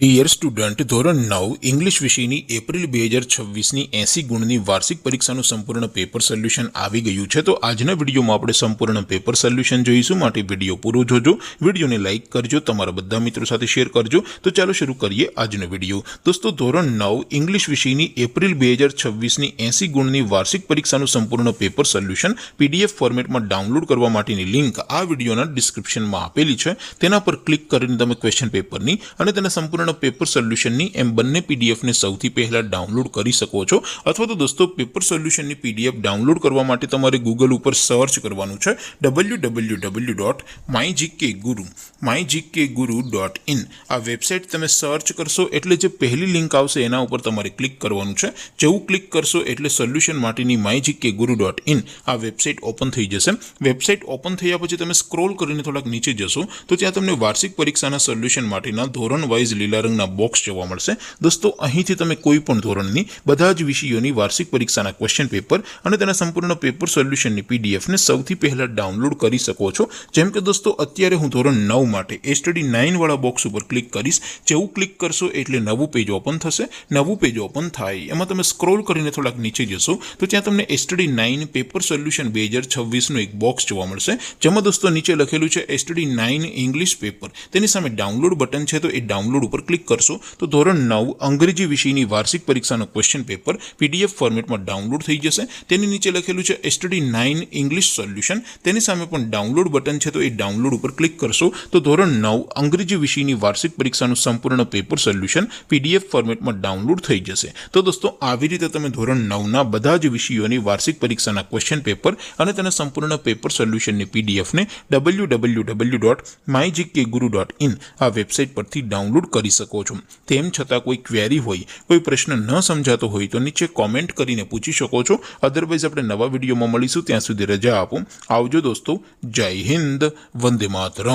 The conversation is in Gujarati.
ડિયર સ્ટુડન્ટ, ધોરણ 9 ઇંગ્લિશ વિષયની એપ્રિલ 2026ની 80 ગુણની વાર્ષિક પરીક્ષાનું સંપૂર્ણ પેપર સોલ્યુશન આવી ગયું છે। તો આજના વિડીયોમાં આપણે સંપૂર્ણ પેપર સોલ્યુશન જોઈશું, માટે વિડીયો પૂરો જોજો, વિડીયોને લાઇક કરજો, તમારા બધા મિત્રો સાથે શેર કરજો। તો ચાલો શરૂ કરીએ આજનો વિડીયો। દોસ્તો, ધોરણ 9 ઇંગ્લિશ વિષયની એપ્રિલ 2026ની 80 ગુણની વાર્ષિક પરીક્ષાનું સંપૂર્ણ પેપર સોલ્યુશન પીડીએફ ફોર્મેટમાં ડાઉનલોડ કરવા માટેની લિંક આ વિડીયોના ડિસ્ક્રિપ્શનમાં આપેલી છે। તેના પર ક્લિક કરીને તમે ક્વેશ્ચન પેપરની અને તેના સંપૂર્ણ પેપર સોલ્યુશનની એમ બંને પીડીએફને સૌથી પહેલા ડાઉનલોડ કરી શકો છો। અથવા તો દોસ્તો, પેપર સોલ્યુશનની પીડીએફ ડાઉનલોડ કરવા માટે તમારે ગૂગલ ઉપર સર્ચ કરવાનું છે www.mygkguru.in। આ વેબસાઇટ તમે સર્ચ કરશો એટલે જે પહેલી લિંક આવશે એના ઉપર તમારે ક્લિક કરવાનું છે। જેવું ક્લિક કરશો એટલે સોલ્યુશન માટેની mygkguru.in આ વેબસાઇટ ઓપન થઈ જશે। વેબસાઇટ ઓપન થયા પછી તમે સ્ક્રોલ કરીને થોડાક નીચે જશો તો ત્યાં તમને વાર્ષિક પરીક્ષાના સોલ્યુશન માટેના ધોરણ વાઇઝ લીલા રંગના બોક્સ જોવા મળશે। દોસ્તો, અહીંથી તમે કોઈ પણ ધોરણની બધા જ વિષયોની વાર્ષિક પરીક્ષાના ક્વેશ્ચન પેપર અને તેના સંપૂર્ણ પેપર સોલ્યુશનની પીડીએફને સૌથી પહેલા ડાઉનલોડ કરી શકો છો। જેમ કે દોસ્તો, અત્યારે હું ધોરણ 9 માટે સ્ટડી 9 વાળા બોક્સ ઉપર ક્લિક કરીશ। જેવું ક્લિક કરશો એટલે નવું પેજ ઓપન થશે। નવું પેજ ઓપન થાય એમાં તમે સ્ક્રોલ કરીને થોડાક નીચે જશો તો ત્યાં તમને સ્ટડી 9 પેપર સોલ્યુશન 2026નું એક બોક્સ જોવા મળશે, જેમાં દોસ્તો નીચે લખેલું છે સ્ટડી 9 ઇંગ્લિશ પેપર। તેની સામે ડાઉનલોડ બટન છે, તો એ ડાઉનલોડ ઉપર ક્લિક કરશો તો ધોરણ 9 અંગ્રેજી વિષયની વાર્ષિક પરીક્ષાનો ક્વેશ્ચન પેપર પીડીએફ ફોર્મેટમાં ડાઉનલોડ થઈ જશે। તેની નીચે લખેલું છે સ્ટડી 9 ઇંગ્લિશ સોલ્યુશન, તેની સામે પણ ડાઉનલોડ બટન છે, તો એ ડાઉનલોડ ઉપર ક્લિક કરશો તો ધોરણ 9 અંગ્રેજી વિષયની વાર્ષિક પરીક્ષાનું સંપૂર્ણ પેપર સોલ્યુશન પીડીએફ ફોર્મેટમાં ડાઉનલોડ થઈ જશે। તો દોસ્તો, આવી રીતે તમે ધોરણ 9ના બધા જ વિષયોની વાર્ષિક પરીક્ષાના ક્વેશ્ચન પેપર અને તેના સંપૂર્ણ પેપર સોલ્યુશનની પીડીએફને www.mygkguru.in આ વેબસાઇટ પરથી ડાઉનલોડ કરી શકો છો। તેમ છતાં કોઈ ક્વેરી હોય, કોઈ પ્રશ્ન ન સમજાતો હોય તો નીચે કોમેન્ટ કરીને પૂછી શકો છો। અધરવાઇઝ આપણે નવા વિડીયોમાં મળીશું, ત્યાં સુધી રજા આપો। આવજો દોસ્તો, જય હિન્દ, વંદે માતરમ।